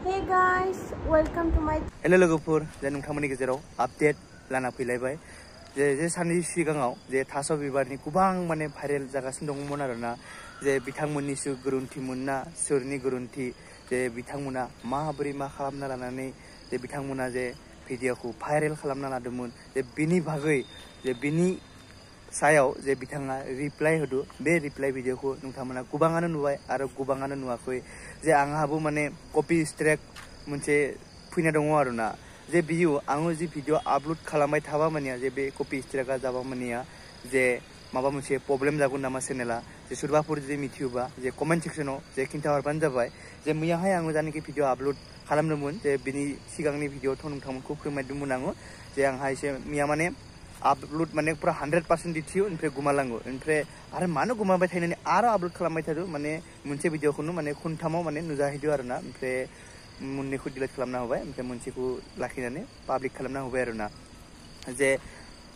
Hey guys, welcome to my Hello लोगोफोर जे नोंथांमोननि गेजेराव आपडेट लाना फैलायबाय जे साननि सिगाङाव जे थास' बिबारनि गोबां माने भाइरेल जागासिनो दंमोन आरोना जे बिथांमोननि गोरोन्थिमोन ना सोरनि गोरोन्थि जे बिथांमोना माबोरै मा खालामना लानानै जे बिथांमोना जे भिडिअखौ भाइरेल खालामना लादोंमोन जे बिनि बागै जे बिनि सायाव जे बिथाङा रिप्लाइ होदो बे रिप्लाइ भिडिअखौ नोंथांमोना गोबाङानो नुबाय आरो गोबाङानो नुवाखै जे आंहाबो माने कपि स्ट्राइक मोनसे फैना दङ आरोना जे बियो आङो जि भिडिअ आपलोड खालामबाय थाबा मानिया जे बे कपि स्ट्राइकआ जाबा मानिया जे माबा मोनसे प्रब्लेम जागोन नामा चेनेला जे सोरबाफोर जे मिथियोबा जे कमेन्ट सेक्सनाव जे खिन्थाहरबानो जाबाय जे मैयाहाय आङो जानाखि भिडिअ आपलोड खालामदोंमोन जे बिनि सिगांनि भिडिअथ' नोंथांमोनखौ फोरमायदोंमोन आङो जे आंहा एसे मैया माने आपलोड माने पुरा 100% दिथियो ओमफ्राय गुमालाङो ओमफ्राय आरो मानो गुमाबाय थानानै आरो आपलोड खालामबाय थादो माने मोनसे भिडिअखौनो माने खनथामाव माने नुजाहैदो आरोना ओमफ्राय मोननैखौ डिलिट खालामना होबाय ओमफ्राय मोनसेखौ लाखिनानै पाब्लिक खालामना होबाय आरोना जे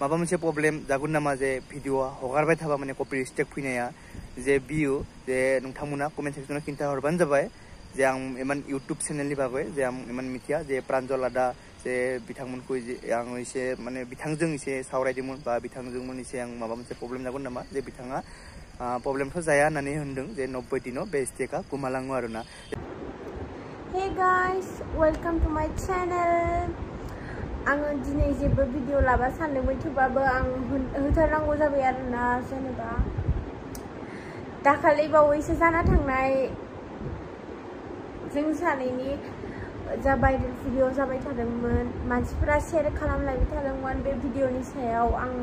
माबा मोनसे प्रब्लेम जागोन नामा जे भिडिअ हगारबाय थाबा माने कपि स्ट्राइक फैनाया जे बियो जे नोंथांमोना कमेन्ट सेक्सनाव खिन्थाहरबानो जाबाय जे आं इमान इउटुब चेनेलनि बागै जे आं इमान मिथिया जे प्रान्जल आदा जे बिथांमोनखौ आं एसे माने बिथांजों एसे सावरायदोंमोन बा बिथांजोंमोन एसे आं माबा मोनसे प्रब्लेम जागोन नामा जे बिथाङा प्रब्लेमथ' जाया होननानै होनदों जे 90 दिनाव बे स्ट्राइकआ गोमालाङो आरोना Hey guys, welcome to my channel. आङो दिनै जेबो भिडिअ लाबा सानदोंमोन थेवबाबो आं होथारनांगौ जाबाय आरोना जेनेबा दाखालि बावैसो जाना थांनाय जों सानैनि जा भाइरेल भिडिअ जाबाय थादोंमोन मानसिफोरा शेयार खालामलायबाय थादोंमोन बे भिडिअनि सायाव आं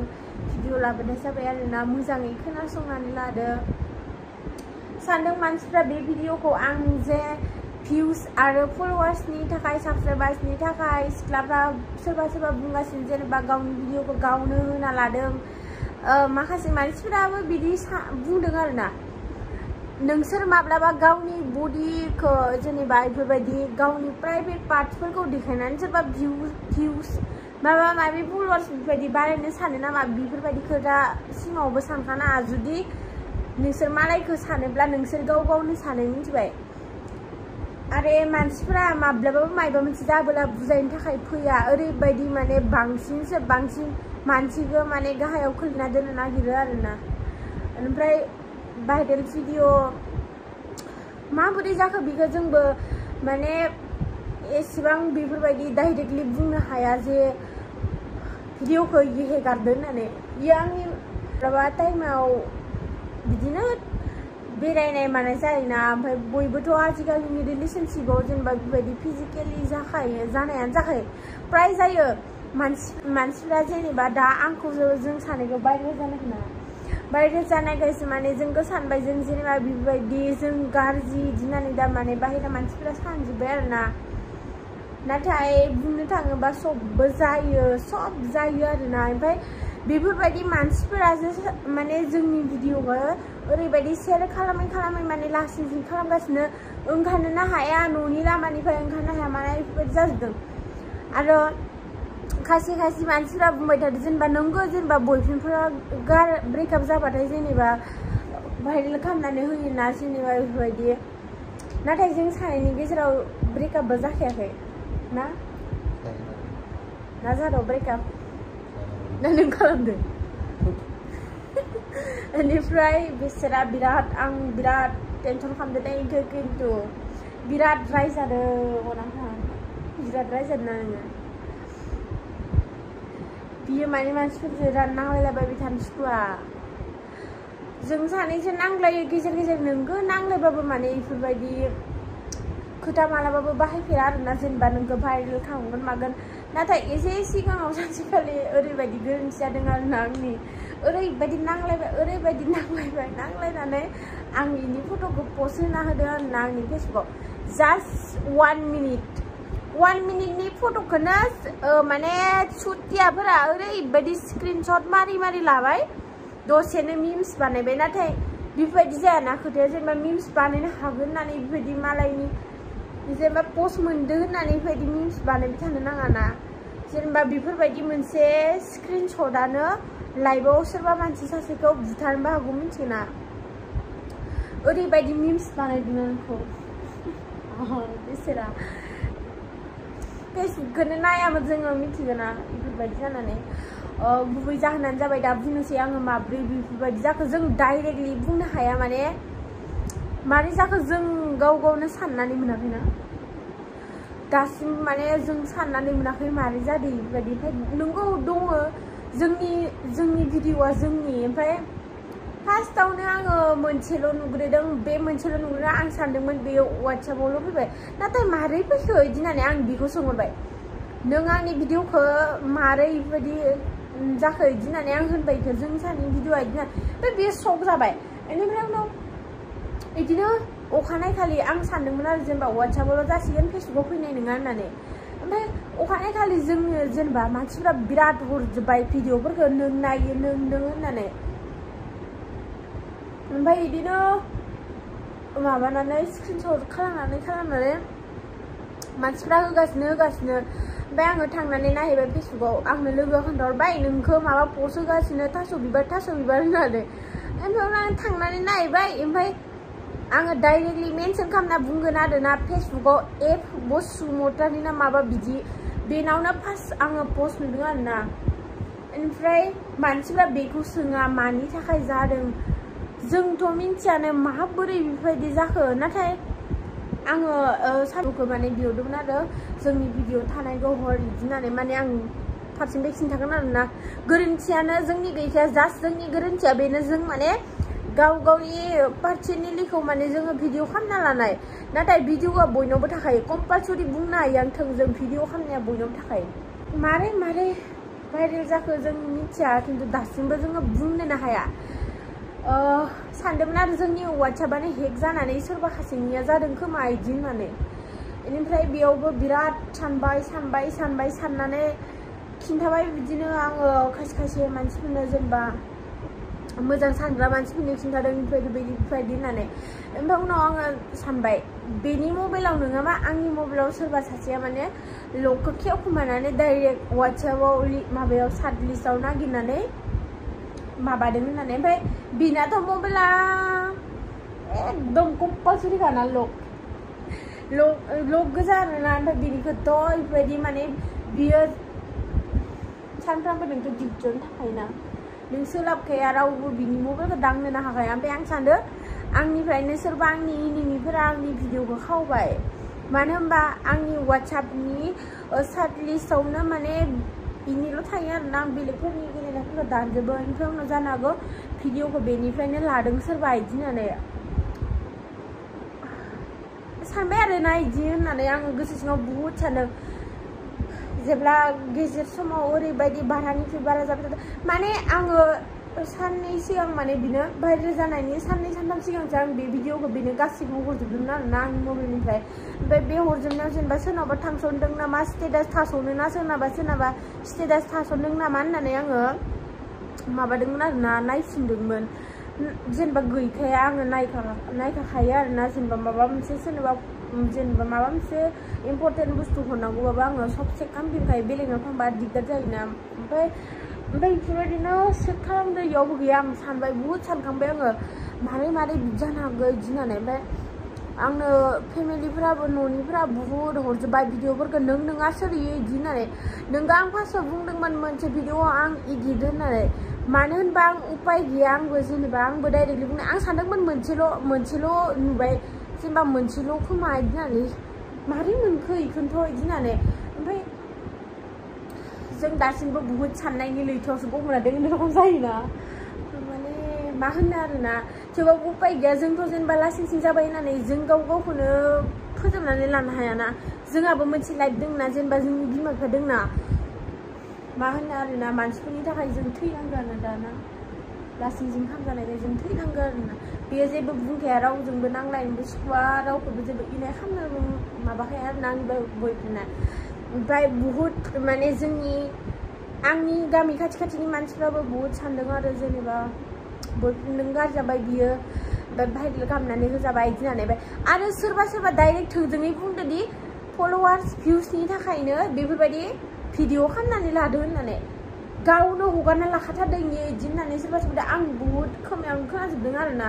भिडिअ लाबोनाय जाबाय आरोना मोजाङै खोनासंनानै लादो सानदों मानसिफोरा बे भिडिअखौ आं जे भिउस आरो फलोवार्सनि थाखाय साबसक्राइबार्सनि थाखाय सिख्लाफ्रा सोरबा बुंगासिनो जेनेबा गावनि भिडिअखौ गावनो होना लादों माखासे मानसिफोराबो बिदि बुंदों आरोना नोंसोर माब्लाबा गावनि बडिखौ जेनेबा बेफोरबायदि गावनि प्राइभेट पार्टसफोरखौ देखायनानै सोरबा भिउस माबा माबि फलोवार्स बेफोरबायदि बारायनो सानो नामा बेफोरबायदि खोथा सिमावबो सानखानाङा जुदि नोंसोर मालायखौ सानोब्ला नोंसोर गावनो सानो मिथिबाय आरो मानसिफोरा माब्लाबाबो मायबा मोनसे जाबोला बुजायनो थाखाय फैया ओरैबायदि माने बांसिन मानसिखौ माने गाहायाव खोलैना दोननो नागिरो आरोना ओमफ्राय भाइरेल भिडिअ माबोरै जाखो बेखौ जोंबो माने एसेबां बेफोरबायदि डाइरेक्टलि बुंनो हाया जे भिडिअखौ हेगारदो होननानै बियो आंनि माबा टाइमाव बिदिनो बेरायनाय मानाय जायोना ओमफ्राय बयबोथ' आजिखालिनि रिलेशनशिपआव जेनेबा बेबायदि फिजिकेलि जानायानो जाखायो प्राय जायो मानसिफ्रा जेनेबा दा आंखौ जों सानैखौ भाइरेल जानायखायसो माने जोंखौ सानबाय जों जेनेबा बेबायदि जों गाज्रि दिनानै दा माने बाहेरा मानसिफोरा सानजोब्बाय आरोना नाथाय बुंनो थाङोबा सब जायो आरोना ओमफ्राय बेफोरबायदि मानसिफोरासो माने जोंनि भिडिअखौ ओरैबायदि शेयार खालामै माने लासिं खालामगासिनो ओंखारनोनो हाया न'नि लामानिफ्राय ओंखारनो हाया माने बेफोरबायदि जाजोबदों आरो खायसे मानसिफोरा बुंबाय थादों जेनेबा नंगौ जेनेबा बयफ्रेन्डफोरा ब्रेकआप जाबाथाय जेनेबा भाइरेल खालामनानै होयोना जेनेबा बेफोरबायदि नाथाय जों सानैनि गेजेराव ब्रेकआपबो जाखायाखै ना जादों ब्रेकआप ना नों खालामदों बेनिफ्राय बिसोरा आं बिराद टेनसन खालामदों इखौ खिन्थु बिराद रायजादों बिराद रायजादों आङो बियो माने मानसिफोरजों नांलायलाबाय थानो सुखुवा जों सानैजों नांलायो गेजेर नोंगो नांलायबाबो माने बेफोरबायदि खोथा मालाबाबो बाहायफेरा आरोना जेनेबा नोंखौ भाइरेल खालामगोन मागोन नाथाय एसे सिगाङाव सानसेखालि ओरैबायदि गोरोन्थि जादों आरोना आंनि ओरैबायदि नांलायनानै आं बेनि फट'खौ पस्ट होना होदों आरोना आंनि फेसबुकआव जास्ट 1 मिनिटनि फट'खौनो माने सुटियाफोरा ओरैबायदि स्क्रिनशट मारि लाबाय दसेनो मिम्स बानायबाय नाथाय बेफोरबायदि जायाना खोथाया जेनेबा मिम्स बानायनो हागोन होननानै बेफोरबायदि मालायनि जेनेबा पस्ट मोनदों होननानै बेफोरबायदि मिम्स बानायबाय थानो नाङाना जेनेबा बेफोरबायदि मोनसे स्क्रिनशटआनो लाइभआव सोरबा मानसि सासेखौ बुथारनोबो हागौ मिथिगोना ओरैबायदि मिम्स बानायदों आंखौ बिसोरा फेसबुकखौनो नायामोन जोङो मिथिगोना बेफोरबायदि जानानै गुबै जाहोनानो जाबाय दा बुंनोसै आङो माब्रै बेफोरबायदि जाखो जों डाइरेक्टलि बुंनो हाया माने मारै जाखो जों गाव गावनो साननानै मोनाखैना दासिम माने जों साननानै मोनाखै मारै जादों बेफोरबायदि ओमफ्राय नंगौ दङ जोंनि भिडिअआ जोंनि ओमफ्राय फार्स्टआवनो आङो मोनसेल' नुग्रोदों बे मोनसेल' नुग्रोना आं सानदोंमोन बेयो वाट्सएपआवल' फैबाय नाथाय मारै फैखो बिदि होननानै आं बेखौ सोंहरबाय नों आंनि भिडिअखौ मारै बेबायदि जाखो बिदि होननानै आं होनबाय जों सानैनि भिडिअआ बिदि ओमफ्राय बेयो शक जाबाय बेनिफ्राय उनाव बिदिनो अखानायखालि आं सानदोंमोन आरो जेनेबा वाट्सएपआवल' जासिगोन फेसबुकआव फैनाय नङा होननानै ओमफ्राय अखानायखालि जोङो जेनेबा मानसिफ्रा बिराद हरजोब्बाय भिडिअफोरखौ नों नायो नों होननानै ओमफ्राय बिदिनो माबानानै स्क्रिनशट खालामनानै मानसिफ्रा होगासिनो ओमफ्राय आङो थांनानै नायहैबाय फेसबुकआव आंनो लोगोआ खोन्थाहरबाय नोंखौ माबा पस्ट होगासिनो थास' बिबार होननानै ओमफ्राय आं थांनानै नायबाय ओमफ्राय आङो डाइरेक्टलि मेनसन खालामना बुंगोन आरोना फेसबुकआव बसुमतारी ना माबा बिदि बेनावनो फार्स्ट आङो पस्ट नुदों आरोना ओमफ्राय मानसिफ्रा बेखौ सोङा मानि थाखाय जादों जोंथ' मिन्थियानो माबोरै बेफोरबायदि जाखो नाथाय आङो सारखौ माने बिहरदोंमोन आरो जोंनि भिडिअ थानायखौ हर बिदि होननानै माने आं फारसेनिफ्राय खिन्थागोन आरोना गोरोन्थियानो जोंनि गैखाया जास्ट जोंनि गोरोन्थिया बेनो जों माने गावनि पार्सनेलिखौ माने जोङो भिडिअ खालामना लानाय नाथाय भिडिअआ बयनावबो थाखायो कम्पालसरि बुंनो हायो आं थोंजों भिडिअ खालामनाया बयनावबो थाखायो मारै भाइरेल जाखो जों मिथिया खिन्थु दासिमबो जोङो बुंनोनो हाया सानदोंमोन आरो जोंनि वाट्सएपआनो हेक जानानै सोरबा सासेनिया जादों खोमा बिदि होननानै बेनिफ्राय बेयावबो बिराद साननानै खिन्थाबाय बिदिनो आङो खायसे मानसिफोरनो जेनेबा मोजां सानग्रा मानसिफोरनो खिन्थादों बेफोरबायदि होननानै ओमफ्राय उनाव आङो सानबाय बेनि मबाइलाव नङाबा आंनि मबाइलाव सोरबा सासेया माने लकखौ खेवखुमानानै डाइरेक्ट वाट्सएपआव माबायाव सार्च लिस्टआव नागिरनानै माबादों होननानै ओमफ्राय बिनाथ' मबाइला एकदम कम्पालसरि खाना लक गोजा आरोना ओमफ्राय बिनिखौथ' बेफोरबायदि माने बियो सानफ्रामबो नोंथ' डिउटियावनो थाखायोना नों सोलाबखाया रावबो बिनि मबाइलखौ दांनोनो हाखाया ओमफ्राय आं सानदों आंनिफ्रायनो सोरबा आंनि इनिमिफोरा आंनि भिडिअखौ खावबाय मानो होनबा आंनि वाट्सएपनि सार्च लिस्टआवनो माने बिनिल' थायो आरोना आं बेलेगफोरनि गेलेनायफोरखौ दानजोबो ओमफ्राय उनाव जानो हागौ भिडिअखौ बेनिफ्रायनो लादों सोरबा बिदि होननानै सानबाय आरोना बिदि होननानै आङो गोसो सिङाव बुहुद सानदों जेब्ला गेजेर समाव ओरैबायदि बारानिफ्राय बारा जाबाय थादों माने आङो साननै सिगां माने बिनो भाइरेल जानायनि साननै सानथाम सिगांसो आं बे भिडिअखौ बेनो गासैखौबो हरजोबदोंमोन आरोना आंनि मबाइलनिफ्राय ओमफ्राय बे हरजोबनायाव जेनेबा सोरनावबा थांसनदों नामा स्टेटास थास'नो ना सोरनाबा स्टेटास थासनदों नामा होननानै आङो माबादोंमोन आरोना नायफिनदोंमोन जेनेबा गैखाया आङो नायखाखायो आरोना जेनेबा माबा मोनसे सोरनोबा जेनेबा माबा मोनसे इम्पर्टेन्ट बुस्थु हरनांगौबाबो आङो सब चेक खालामफिनखायो बेलेगाव थांबा दिगदार जायोना ओमफ्राय बेफोरबायदिनो चेक खालामदो इयावबो गैया आं सानबाय बुहुद सानखांबाय आङो मारै बिदि जानो हागौ बिदि होननानै ओमफ्राय आंनो फेमिलिफोराबो न'निफोरा बुहुद हरजोब्बाय भिडिअफोरखौ नोङा सोलियो बिदि होननानै नोंगा आं फार्स्टआव बुंदोंमोन मोनसे भिडिअ आं इडिट होननानै मानो होनबा आं उपाय गैया आंबो जेनेबा आंबो डाइरेक्टलि बुंनो आं सानदोंमोन मोनसेल' नुबाय जेनेबा मोनसेल' खोमा बिदि होननानै मारै मोनखो इखौनोथ' बिदि होननानै ओमफ्राय जों दासिमबो बुहुद साननायनि लैथोआवसो गबना दङ रखम जायोना माने मा होनो आरोना थेवबाबो उपाय गैया जोंथ' जेनेबा लासिंसिं जाबाय होननानै जों गावखौनो फोजोबनानै लानो हायाना जोंहाबो मोनसे लाइफ दंना जेनेबा जोंनि बिमा बिफा दंना मा होनो आरोना मानसिफोरनि थाखाय जों थैनांगौ आरो दाना लासिंसिं खालामजानायखाय जों थैनांगौ आरोना बेयो जेबो बुंखाया रावजोंबो नांलायनोबो सुखुवा रावखौबो जेबो इनाय खालामनोबो माबाखाया आरोना आंनि बयफ्रेन्डआ ओमफ्राय बुहुद माने आंनि गामि खाथिनि मानसिफ्राबो बुहुद सानदों आरो जेनेबा बयफ्रेन्डजों गाज्रि जाबाय बियो ओमफ्राय भाइरेल खालामनानै होजाबाय बिदि होननानै आरो सोरबा डाइरेक्ट थोंजोङै बुंदोंदि फल'वार्स भिउसनि थाखायनो बेफोरबायदि भिडिअ खालामनानै लादो होननानै गावनो हगारना लाखाथारदों बिदि होननानै सोरबा आं बुहुद खोमायावनो खोनाजोबदों आरोना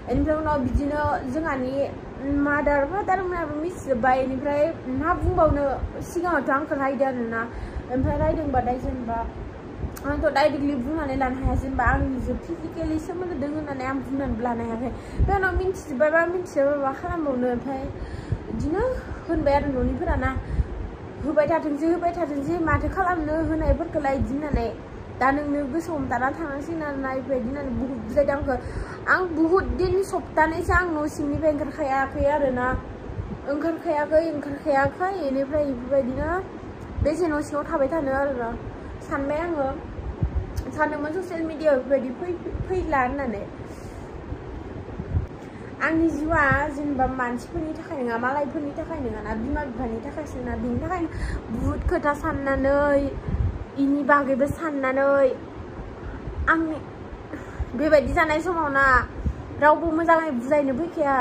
बेनिफ्राय उनाव बिदिनो जोंहानि मादार फादारमोनाबो मिथिजोब्बाय बेनिफ्राय मा बुंबावनो सिगाङावथ' आंखौ रायदो आरोना ओमफ्राय रायदोंबाथाय जेनेबा आंथ' डाइरेक्टलि बुंनानै लानो हाया जेनेबा आंनिजों फिजिकेलि सोमोन्दो दं होननानै आं बुंनानैबो लानो हायाखै ओमफ्राय उनाव मिथिजोब्बायबा मिथिजोब्बाय मा खालामबावनो ओमफ्राय बिदिनो होनबाय आरो न'निफोराना होबाय थाथोंसै माथो खालामनो होनायफोरखौलाय बिदि होननानै दा नोंनो गोसोआव हमथाना थानांसिगोन आरोना बेबायदि होननानै बुहुत बुजायदों आं बुहुत दिन सप्तानैसो आं न' सिंनिफ्राय ओंखारखायाखै आरोना ओंखारखायाखै बेनिफ्राय बेफोरबायदिनो बेसे न' सिङाव थाबाय थानो आरोना सानबाय आङो सानदोंमोन ससियेल मिडियायाव बेफोरबायदि फैला होननानै आंनि जिउआ जेनेबा मानसिफोरनि थाखाय नङा मालायफोरनि थाखाय नङा ना बिमा बिफानि थाखायसो ना बिनि थाखायनो बुहुत खोथा साननानै इनि बागैबो साननानै आंनि बेबायदि जानाय समाव ना रावबो मोजाङै बुजायनो फैखाया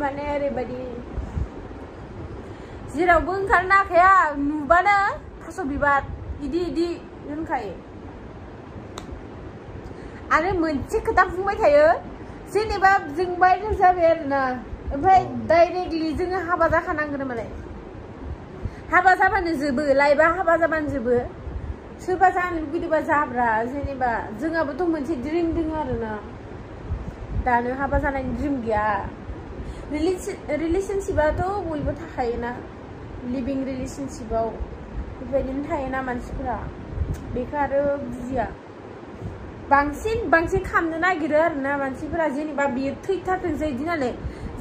माने ओरैबायदि जेरावबो ओंखारनो हाखाया नुबानो थास' बिबार इदि होनखायो आरो मोनसे खोथा बुंबाय थायो जेनेबा जों भाइरेल जाबाय आरोना ओमफ्राय डाइरेक्टलि जोङो हाबा जाखानांगोन मालाय हाबा जाबानो जोबो लाइफआ हाबा जाबानो जोबो सोरबा जानो लुगैदोंबा जाब्रा जेनेबा जोंहाबोथ' मोनसे ड्रिम दङ आरोना दानो हाबा जानायनि ड्रिम गैया रिलेशनशिपआथ' बयबो थाखायोना लिभिं रिलेशनशिपआव बेबायदिनो थायोना मानसिफोरा बेखौ आरो बुजिया बांसिन खालामनो नागिरो आरोना मानसिफोरा जेनेबा बियो थैथारथोंसै बिदि होननानै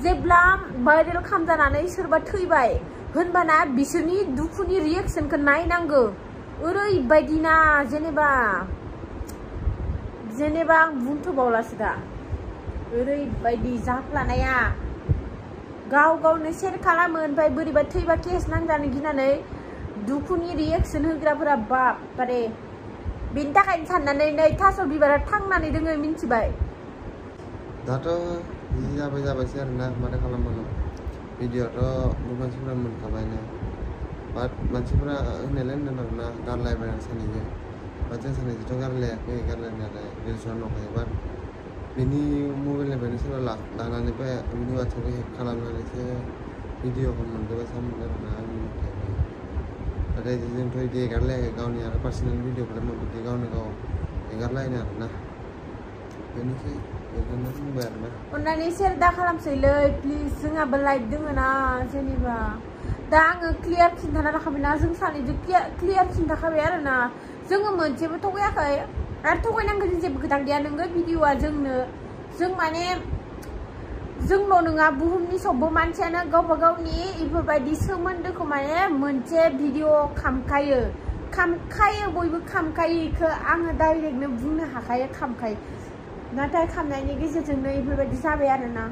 जेब्ला भाइरेल खालामजानानै सोरबा थैबाय होनबाना बिसोरनि दुखुनि रिएक्सनखौ नायनांगौ ओरैबायदि ना जेनेबा आं बुंथ'बावलासो दा ओरैबायदि जाफ्लानाया गावनो शेयार खालामो ओमफ्राय बोरैबा थैबा केस नांजानो गिनानै दुखुनि रिएक्सन होग्राफोरा बारे बेनि थाखायनो साननानै नै थास' बिबारा थांनानै दोङो मिन्थिबाय दाथ' जि जाबायसै आरोना माथो खालामबावनो भिडिअ'आथ' बहुत मानसिफोरा मोनखाबायना बाट मानसिफोरा होननायलाय होनदों आरोना गारलायबाय सानैजों बाट जों सानैजोंथ' गारलायाखै गारलायनायालाय रिल्सआव नंखायो बाट बिनि मबाइलनिफ्रायनो सोरबा लानानै बिनि वाट्सएपखौ हेक खालामनानैसो भिडिअ'खौ मोनदोंबा सानदों आरोना आंनि मथेबा नाथाय जोंथ' बिदि एगारलायाखै गावनि आरो पार्सनेल भिडिअ'खौलाय बिदि गावनो गाव एगारलायनो आरोना बेनोसै बेखौनो बुंबाय आरोना अननानै शेयार दा खालामसैलै प्लिज जोंहाबो लाइफ दङ ना जेनेबा दा आङो क्लियार खिन्थाना लाखाबायना जों सानैजों क्लियार खिन्थाखाबाय आरोना जोङो मोनसेबो थगायाखै आरो थगायनांगौनि जेबो खोथा गैया नोङो भिडिअ'आ जों माने जोंल' नङा बुहुमनि सबबो मानसियानो गावबा गावनि बेफोरबायदि सोमोन्दोखौ माने मोनसे भिडिअ खामखायो बयबो खामखायो बेखौ आङो डाइरेक्टनो बुंनो हाखायो खामखायो नाथाय खामनायनि गेजेरजोंनो बेफोरबायदि जाबाय आरोना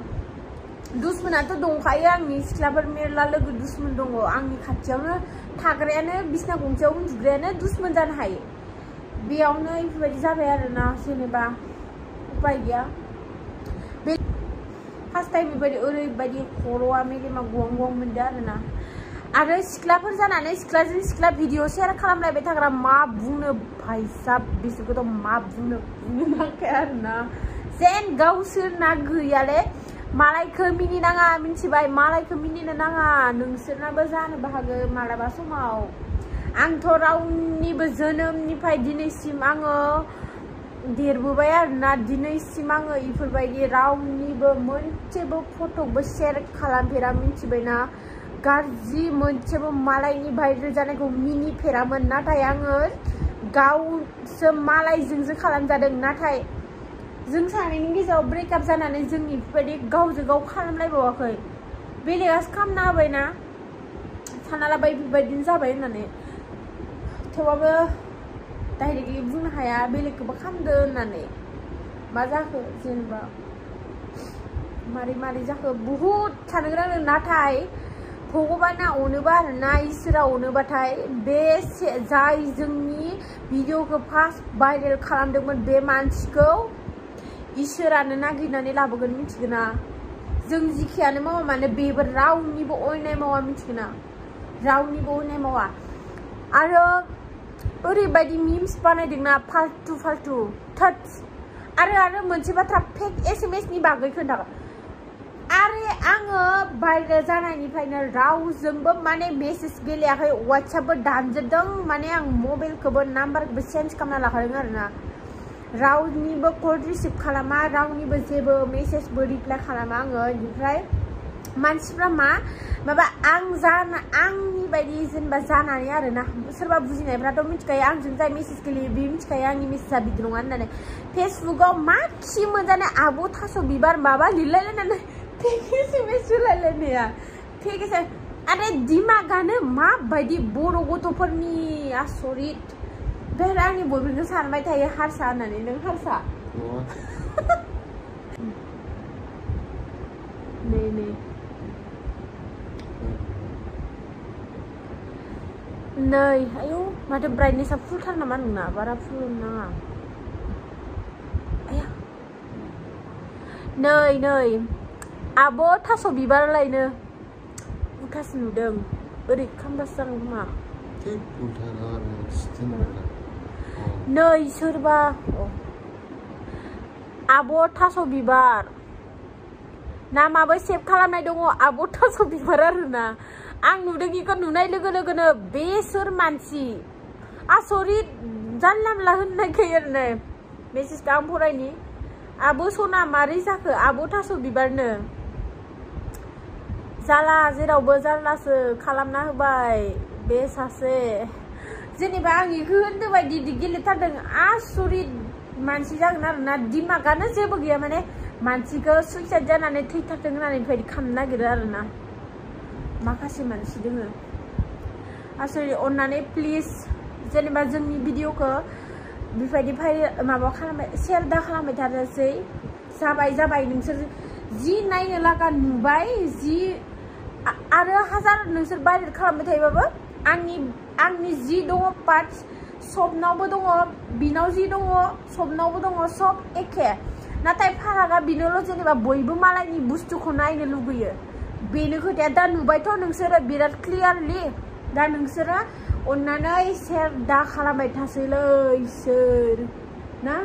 दुश्मनाथ' दंखायो आंनि सिख्लाफोर मेरला लोगो दुश्मन दङ आंनि खाथियावनो थाग्रायानो बिसना गंसेयाव उन्दुग्रायानो दुश्मन जानो हायो बेयावनो बेफोरबायदि जाबाय आरोना जेनेबा उपाय गैया बे फार्स्ट टाइम बेबायदि ओरैबायदि खर'आ मेलेमा गवां मोनदों आरोना आरो सिख्लाफोर जानानै सिख्लाजों सिख्ला भिडिअ शेयार खालामलायबाय थाग्रा मा बुंनो भाइसाब बिसोरखौथ' मा बुंनो नांखाया आरोना जेन गावसोरना गैयाले मालायखौ मिनिनाङा मिन्थिबाय मालायखौ मिनिनो नाङा नोंसोरनाबो जानोबो हागौ मालाबा समाव आंथ' रावनिबो जोनोमनिफ्राय दिनैसिम आङो देरबोबाय आरोना दिनैसिम आङो बेफोरबायदि रावनिबो मोनसेबो फट'बो शेयार खालामफेरा मिन्थिबायना गाज्रि मोनसेबो मालायनि भाइरेल जानायखौ मिनिफेरामोन नाथाय आङो गावसो मालायजोंसो खालामजादों नाथाय जों सानैनि गेजेराव ब्रेकआप जानानै जों बेफोरबायदि गावजों गाव खालामलायबावाखै बेलेगासो खालामना होबायना सानना लाबाय बेफोरबायदिनो जाबाय होननानै थेवबाबो डाइरेक्टलि बुंनो हाया बेलेगखौबो खालामदो होननानै मा जाखो जेनेबा मारै जाखो बुहुत साननो गोनां नाथाय भगबाना अनोबा आरोना इसोरा अनोबाथाय बे जाय जोंनि भिडिअखौ फार्स्ट भाइरेल खालामदोंमोन बे मानसिखौ इसोरानो नागिरनानै लाबोगोन मिथिगोना जों जिखियानो मावा मानो बेबो रावनिबो अयनाय मावा मिथिगोना रावनिबो अयनाय मावा आरो ओरैबायदि मिम्स बानायदोंना फाल्तु थोट्स आरो मोनसे बाथ्रा फेक SMS नि बागै खोन्थागोन आरो आङो भाइरेल जानायनिफ्रायनो रावजोंबो माने मेसेज गेलेयाखै WhatsAppबो दानजोबदों माने आं मबाइलखौबो नाम्बारखौबो चेन्ज खालामना लाखादों आरोना रावनिबो कल रिसिभ खालामा रावनिबो जेबो मेसेजबो रिप्लाइ खालामा आङो बेनिफ्राय मानसिफ्रा माबा आंनि बायदि जेनेबा जानानै आरोना सोरबा बुजिनायफ्राथ' मिथिखायो आंजों जाय मेसेज गेलेयो बे मिथिखायो आंनि मेसेजआ बिदि नङा होननानै फेसबुकाव मा खि मोनजानाय आब' थास' बिबार माबा लिरलायलायनानै फेक SMS होलायलायनाया फेक SMS आरो दिमागानो माबायदि बर' गथ'फोरनि आसरित बे आंनि बयबो सानबाय थायो हारसा होननानै नों हारसा नै आयौ माथो ब्राइटनेसआ फुलथार नामा नोंना बारा फुल नाङा आया नै आब' थास' बिबारलायनो उल्थासो नुदों ओरै खालामबासो जागोन खोमा नै सोरबा आब' थास' बिबार नामाबो सेभ खालामनाय दङ आब' थास' बिबार आरोना आं नुदों इखौ नुनाय लोगो लोगोनो बे सोर मानसि आसरित जानला मोनला होननो नागिरो आरोना मेसेजखौ आं फरायनि आब' सना मारै जाखो आब' थास' बिबारनो जाला जेरावबो जारलासो खालामना होबाय बे सासे जेनेबा आं इखौ होनदों बायदि गेलेथारदों आसरित मानसि जागोन आरोना दिमागानो जेबो गैया माने मानसिखौ सुइसाइड जानानै थैथारथों होननानै बेबायदि खालामनो नागिरो आरोना माखासे मानसि दोङो आसरित अननानै प्लिज जेनेबा जोंनि भिडिअखौ बेबायदि माबा खालामबाय शेयार दा खालामबाय थानोसै जाबाय नोंसोर जि नायनो लागा नुबाय जि आरो हाजार नोंसोर भाइरेल खालामबाय थायोबाबो आंनि जि दङ पार्टस सबनावबो दङ बिनाव जि दङ सबनावबो दङ सब एखे नाथाय फारागा बिनोल' जेनेबा बयबो मालायनि बुस्थुखौ नायनो लुगैयो बेनो खोथाया दा नुबायथ' नोंसोरो बिराद क्लियारलि दा नोंसोरो अननानै शेयार दा खालामबाय थासैलै सोर ना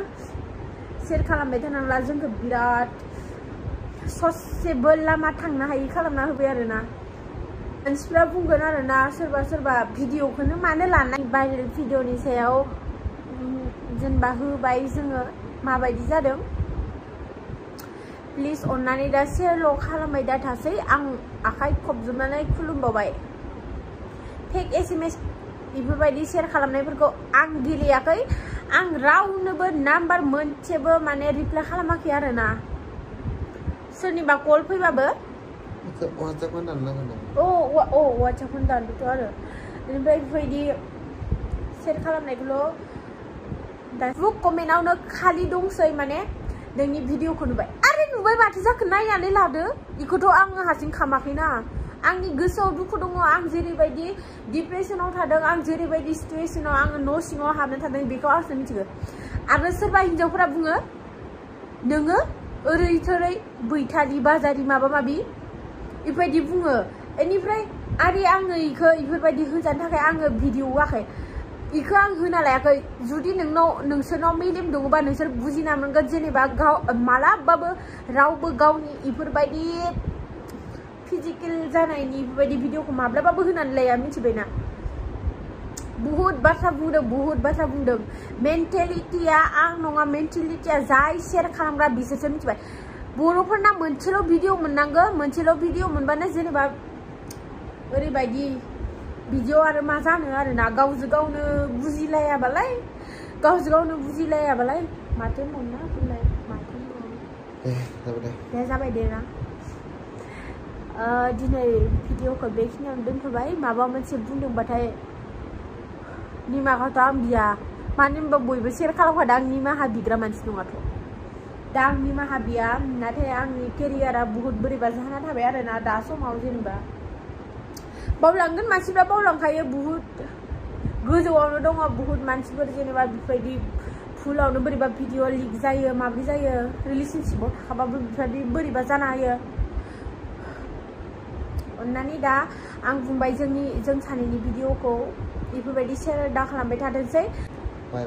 शेयार खालामबाय थानांला जोंखौ बिराद ससेबो लामा थांनो हायि खालामना होबाय आरोना मानसिफ्रा बुंगोन आरोना सोरबा भिडिअखौनो मानो लानाय भाइरेल भिडिअनि सायाव जेनेबा होबाय जोङो माबायदि जादों प्लिज अननानै दा शेयारल' खालामबाय दा थासै आं आखाइ खबजोबनानै खुलुमबावबाय फेक SMS बेफोरबायदि शेयार खालामनायफोरखौ आं गेलेयाखै आं रावनोबो नाम्बार मोनसेबो माने रिप्लाइ खालामाखै आरोना सोरनिबा कल फैबाबो WhatsAppखौनो दाननांगोन WhatsAppखौनो दानदोंथ' आरो बेनिफ्राय बेबायदि शेयार खालामनायखौल' दा कमेन्टआवनो खालि दंसै माने नोंनि भिडिअखौ नुबाय आरो नुबाय माथो जाखो नायनानै लादो बेखौथ' आङो हारसिं खामाखैना आंनि गोसोआव दुखु दङ आं जेरैबायदि डिप्रेसनाव थादों आं जेरैबायदि सिटुएसनाव आङो न' सिङाव हाबना थादों बेखौ आंसो मिथिगौ आरो सोरबा हिन्जावफोरा बुङो नोङो ओरै थोरै बैथारि बाजारि माबा माबि बेबायदि बुङो बेनिफ्राय आरो आङो इखौ बेफोरबायदि होजानो थाखाय आङो भिडिअ होआखै इखौ आं होना लायाखै जुदि नोंसोरनाव मेलेम दङबा नोंसोर बुजिना मोनगोन जेनेबा मालाबाबो रावबो गावनि इफोरबायदि फिजिकेल जानायनि बेफोरबायदि भिडिअखौ माब्लाबाबो होनानै लाया मिथिबायना बहुत बाथ्रा बुंदों मेन्टेलिटिया आं नङा मेन्टेलिटिया जाय शेयार खालामग्रा बिसोरसो मिथिबाय बर'फोरना मोनसेल' भिडिअ मोननांगौ मोनसेल' भिडिअ मोनबानो जेनेबा ओरैबायदि भिडिअ आरो मा जानो आरोना गावजों गावनो बुजिलायाबालाय माथो मोनना बुंलाय माथो दे जाबाय दे ना दिनै भिडिअखौ बेखिनियावनो दोनथ'बाय माबा मोनसे बुंदोंबाथाय निमाहाथ' आं बिया मानो होनबा बयबो शेयार खालामखादों आं निमाहा बिग्रा मानसि नङाथ' दा आं निमाहा बिया नाथाय आंनि केरियारा बुहुत बोरैबा जाना थाबाय आरोना दा समाव जेनेबा बावलांगोन मानसिफ्रा बावलांखायो बुहुत गोजौआवनो दङ बुहुत मानसिफोर जेनेबा बेबायदि फुलावनो बोरैबा भिडिअ लिक जायो माब्रै जायो रिलेशनशिपआव थाखाबाबो बेफोरबायदि बोरैबा जानो हायो अननानै दा आं बुंबाय जों सानैनि भिडिअखौ बेफोरबायदि शेयार दा खालामबाय थाथोंसै बाय